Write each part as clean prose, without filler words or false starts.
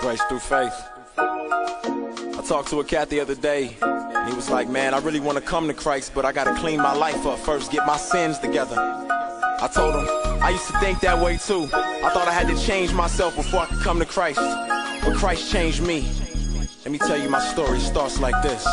Grace through faith. I talked to a cat the other day, and he was like, man, I really want to come to Christ, but I got to clean my life up first, get my sins together. I told him, I used to think that way too. I thought I had to change myself before I could come to Christ, but Christ changed me. Let me tell you my story, it starts like this.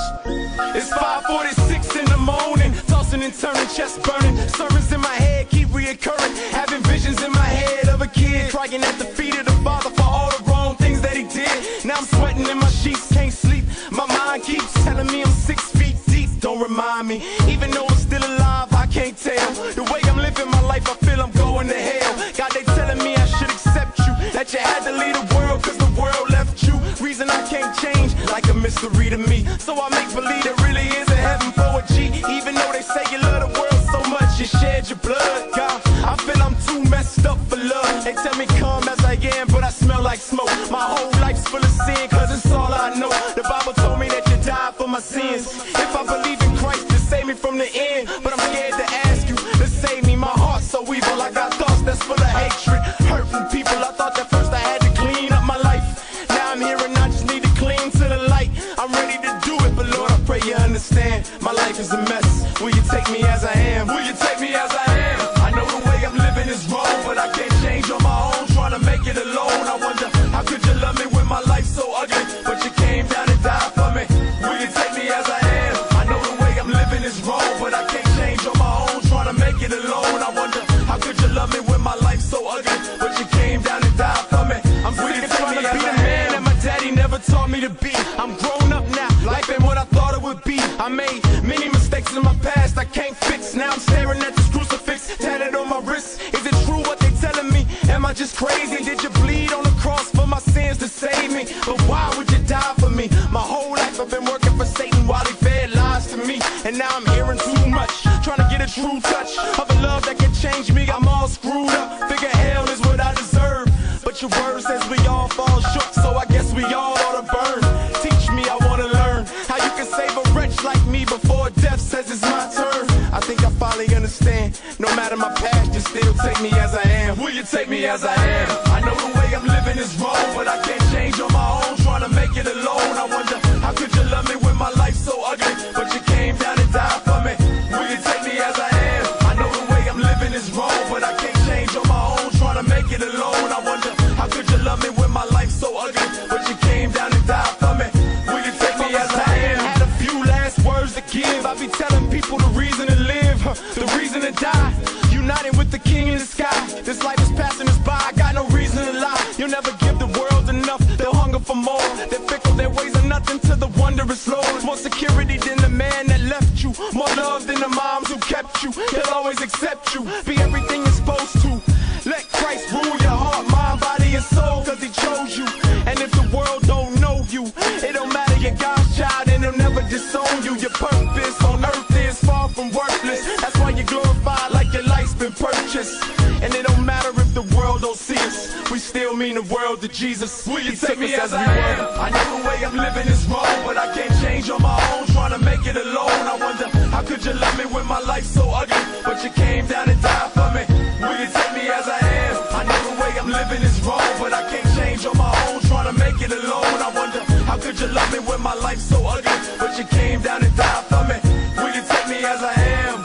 It's 5:46 in the morning, tossing and turning, chest burning. Sermons in my head keep reoccurring, having visions in my head of a kid crying at the feet of the Father for all the wrong things that he did. Now I'm sweating in my sheets, can't sleep. My mind keeps telling me I'm 6 feet deep. Don't remind me, even though I'm still alive, I can't tell. The way I'm living my life, I feel I'm going to hell. God, they telling me I should accept you, that you had to leave the world cause the world left you. Reason I can't change, like a mystery to me. So I make believe there really is a heaven for a G. Even though they say you love the world so much, you shed your blood. God, I feel I'm too messed up for love. They tell me come as I am, but I smell like smoke. My whole life's full of sin, cause it's all I know. The Bible told me that you died for my sins. If I believe in Christ to save me from the end, but I'm scared to ask you to save me. My heart's so evil, I got thoughts that's full of hatred, hurting people. I thought that first I had to clean up my life. Now I'm here and I just need to cling to the light. I'm ready to do it, but Lord, I pray you understand. My life is a mess. Will you take me as I am? Will you take me as I am? I know the way I'm living is wrong, but I can't change on my own. Trying to make it alone. I wonder, how could you love me when my life's so ugly? But you came down and died for me. Will you take me as I am? I know the way I'm living is wrong, but I can't change on my own. Trying to make it alone. I wonder, how could you love me when my life's so ugly? But you came down and died for me. I'm sick of trying to be the man that my daddy never taught me to be. I'm grown up now, life ain't what I thought it would be. I made many mistakes in my past I can't fix. Now I'm staring at this crucifix tatted on my wrist. Is it true what they telling me? Am I just crazy? Did you bleed on the cross for my sins to save me? But why would you die for me? My whole life I've been working for Satan while he fed lies to me. And now I'm hearing too much, trying to get a true touch of a love that can change me. I'm all screwed up, figure hell is what I deserve. But your word says we all fall short, so I guess we all ought to burn. Teach me, I want to learn how you can save a wretch like me before death says it's my turn. I think I finally understand. No matter my past, you still take me as I am. Will you take me as I am? I know the way I'm living is wrong, but I can't change on my own. Trying to make it alone. I wonder, how could you love me when my life's so ugly? But you came down and died for me. Will you take me as I am? I know the way I'm living is wrong, but I can't change on my own. Trying to make it alone. I wonder, how could you love me when my life's so ugly? But you came down and died for me. Will you take me as I am? Had a few last words to give. I be telling people the reason to live, the reason to die. United with the King in the sky. This life is passing us by. I got no reason to lie. You'll never give the world enough. They'll hunger for more. They're fickle. Their ways are nothing to the wondrous Lord. More security than the man that left you. More love than the moms who kept you. He'll always accept you. Be everything you're supposed to. Let Christ rule your heart, mind, body, and soul, cause he chose you. And if the world don't know you, it don't matter, you're God's child and he'll never disown you. Your purpose on earth is far from worthless. That's why you're glorified like your life's been purchased. And it don't matter if the world don't see us, we still mean the world to Jesus. Will you take me as I am? I know the way I'm living is wrong, but I can't change on my own. Trying to make it alone. I wonder, how could you love me when my life's so ugly? But you came down and died for me. Will you take me as I am? I know the way I'm living is wrong, but I can't change on my own. Trying to make it alone. I wonder, how could you love me when my life's so ugly? But you came down and died for me. Will you take me as I am?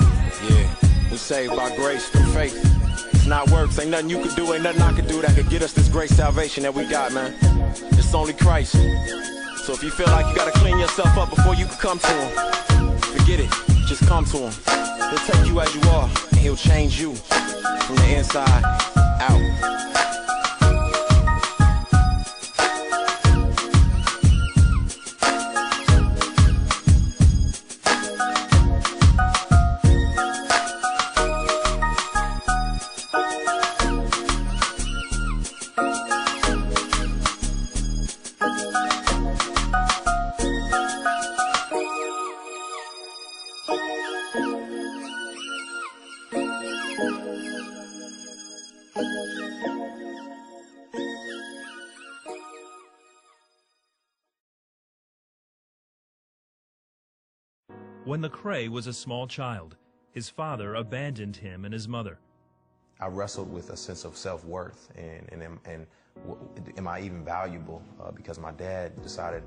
Yeah, we're saved by grace through faith. It's not works, ain't nothing you could do, ain't nothing I could do that could get us this great salvation that we got, man. It's only Christ. So if you feel like you gotta clean yourself up before you can come to him, forget it, just come to him. He'll take you as you are, and he'll change you from the inside out. When Lacrae was a small child, his father abandoned him and his mother. I wrestled with a sense of self-worth and Am I even valuable? Because my dad decided,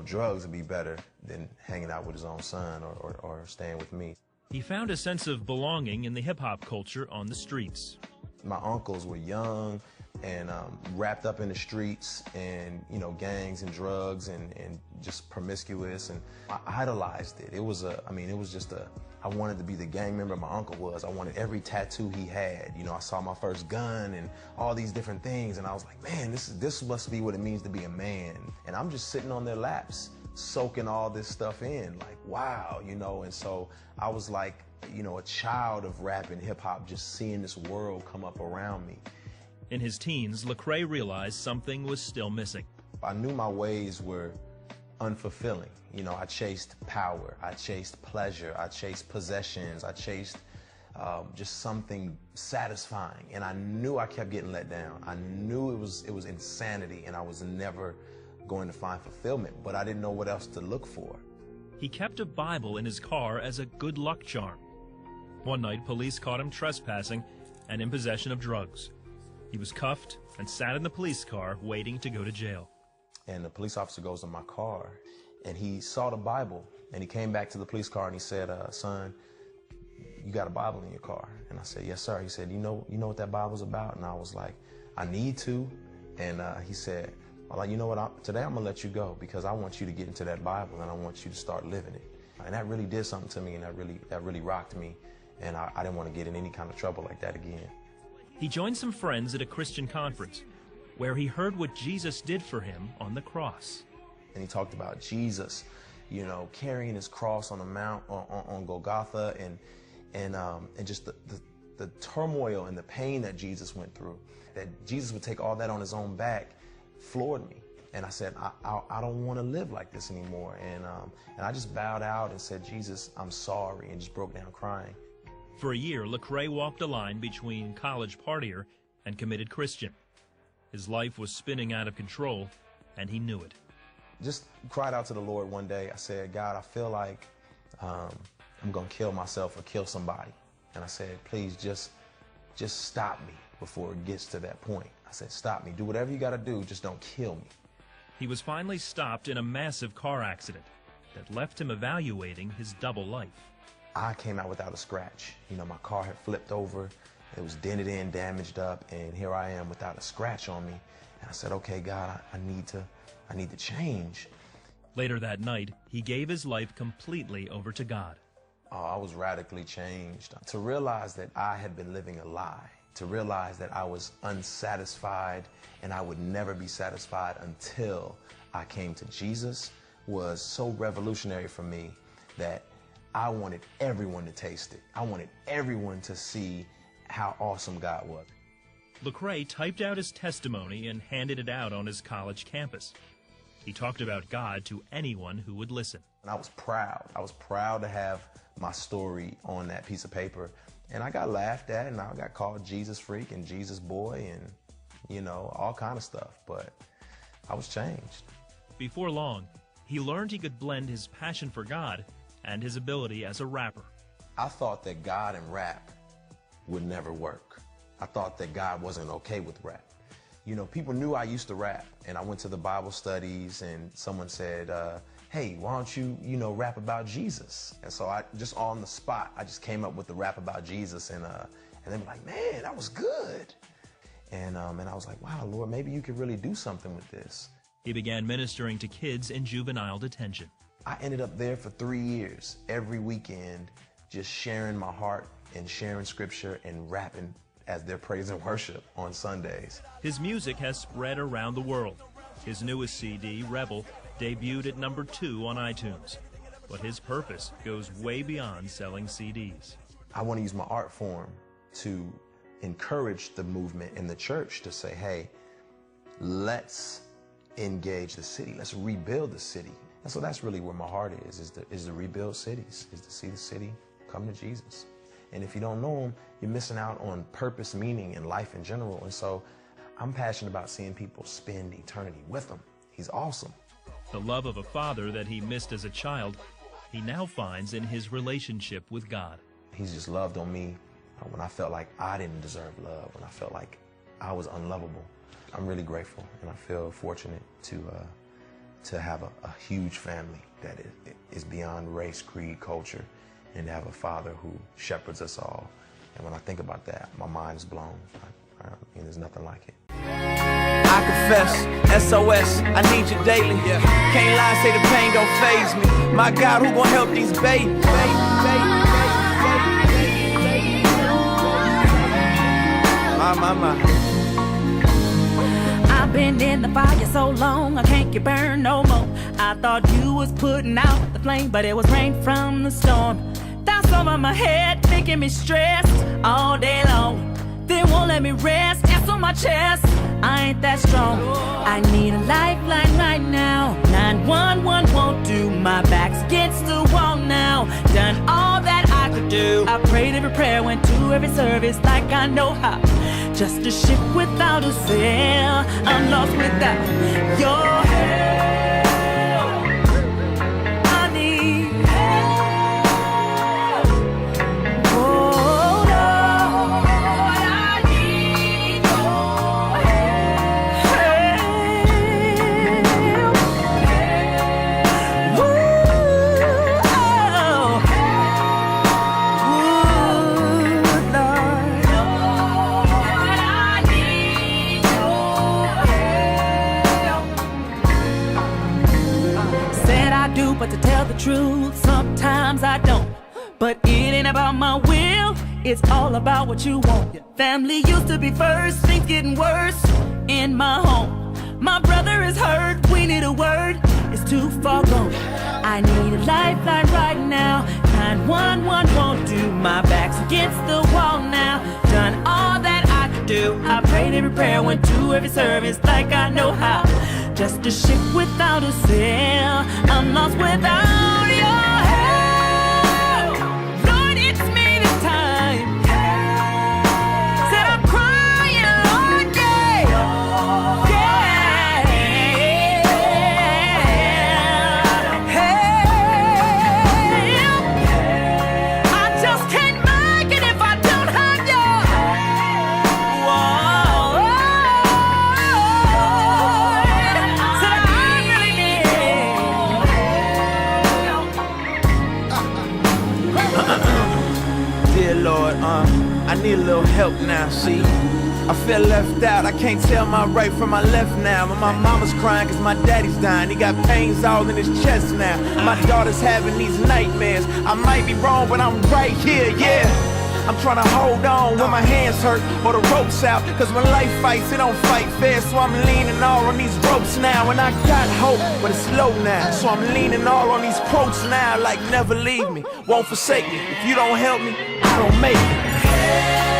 drugs would be better than hanging out with his own son or staying with me. He found a sense of belonging in the hip-hop culture on the streets. My uncles were young and wrapped up in the streets and, gangs and drugs and just promiscuous, and I idolized it. It was I wanted to be the gang member my uncle was. I wanted every tattoo he had. I saw my first gun and all these different things, and I was like, man, this must be what it means to be a man. And I'm just sitting on their laps, soaking all this stuff in, like, wow, and so I was like, a child of rap and hip-hop, just seeing this world come up around me. In his teens, Lacrae realized something was still missing. I knew my ways were unfulfilling. I chased power, I chased pleasure, I chased possessions, I chased just something satisfying, and I knew I kept getting let down. I knew it was insanity, and I was never going to find fulfillment, but I didn't know what else to look for. He kept a Bible in his car as a good luck charm. One night, police caught him trespassing and in possession of drugs. He was cuffed and sat in the police car waiting to go to jail. And the police officer goes to my car, and he saw the Bible, and he came back to the police car and he said, son, you got a Bible in your car? And I said, yes, sir. He said, you know what that Bible's about? And I was like, I need to. And he said, well, you know what, today I'm gonna let you go because I want you to get into that Bible and I want you to start living it. And that really did something to me, and that really rocked me, and I didn't want to get in any kind of trouble like that again. He joined some friends at a Christian conference where he heard what Jesus did for him on the cross. And he talked about Jesus, carrying his cross on the mount on Golgotha, and just the turmoil and the pain that Jesus went through. That Jesus would take all that on his own back floored me. And I said, I don't want to live like this anymore. And I just bowed out and said, Jesus, I'm sorry, and just broke down crying. For a year, Lacrae walked a line between college partier and committed Christian. His life was spinning out of control, and he knew it. Just cried out to the Lord one day. I said, God, I feel like I'm going to kill myself or kill somebody. And I said, please just stop me before it gets to that point. I said, stop me. Do whatever you got to do. Just don't kill me. He was finally stopped in a massive car accident that left him evaluating his double life. I came out without a scratch. My car had flipped over. It was dented in, damaged up, and here I am without a scratch on me. And I said, okay, God, I need to change. Later that night, he gave his life completely over to God. I was radically changed. To realize that I had been living a lie, to realize that I was unsatisfied and I would never be satisfied until I came to Jesus, was so revolutionary for me that I wanted everyone to taste it. I wanted everyone to see how awesome God was. Lacrae typed out his testimony and handed it out on his college campus. He talked about God to anyone who would listen. And I was proud. I was proud to have my story on that piece of paper. And I got laughed at, and I got called Jesus freak and Jesus boy and, all kind of stuff. But I was changed. Before long, he learned he could blend his passion for God and his ability as a rapper. I thought that God and rap would never work. I thought that God wasn't okay with rap. People knew I used to rap, and I went to the Bible studies, and someone said, hey, why don't you, rap about Jesus? And so I just on the spot, I just came up with the rap about Jesus, and they were like, man, that was good. And I was like, wow, Lord, maybe you could really do something with this. He began ministering to kids in juvenile detention. I ended up there for 3 years, every weekend, just sharing my heart and sharing scripture and rapping as their praise and worship on Sundays. His music has spread around the world. His newest CD, Rebel, debuted at #2 on iTunes. But his purpose goes way beyond selling CDs. I want to use my art form to encourage the movement in the church to say, hey, let's engage the city. Let's rebuild the city. And so that's really where my heart is to rebuild cities, is to see the city come to Jesus. And if you don't know him, you're missing out on purpose, meaning, and life in general. And so I'm passionate about seeing people spend eternity with him. He's awesome. The love of a father that he missed as a child, he now finds in his relationship with God. He's just loved on me when I felt like I didn't deserve love, when I felt like I was unlovable. I'm really grateful, and I feel fortunate to have a huge family that is beyond race, creed, culture, and to have a father who shepherds us all. And when I think about that, my mind's blown. And there's nothing like it. I confess, SOS, I need you daily. Can't lie, say the pain don't faze me. My God, who gon' help these babies? My. I've been in the fire so long, I can't get burned no more. I thought you was putting out the flame, but it was rain from the storm. That's over my head, making me stressed all day long. They won't let me rest, that's on my chest. I ain't that strong. I need a lifeline right now. 911 won't do, my back's against the wall now. Done all that I could do. I prayed every prayer, went to every service like I know how. Just a ship without a sail, I'm lost without your help. I need help. Oh Lord, I need your help. Ooh, oh. Ooh, Lord. But to tell the truth, sometimes I don't. But it ain't about my will, it's all about what you want. Family used to be first, things getting worse in my home. My brother is hurt, we need a word, it's too far gone. I need a lifeline right now. 911 won't do, my back's against the wall now. Done all that I could do. I prayed every prayer, went to every service like I know how. Just a ship without a sail, I'm lost without your help. Lord, it's me this time. Said I'm crying, Lord, yeah. Help. I just can't make it if I don't have your Dear Lord, I need a little help now, see? I feel left out, I can't tell my right from my left now. My mama's crying cause my daddy's dying. He got pains all in his chest now. My daughter's having these nightmares. I might be wrong, but I'm right here, yeah. I'm trying to hold on when my hands hurt or the ropes out. Cause when life fights, it don't fight fair. So I'm leaning all on these ropes now. And I got hope, but it's low now. So I'm leaning all on these quotes now. Like never leave me, won't forsake me. If you don't help me, I don't make it.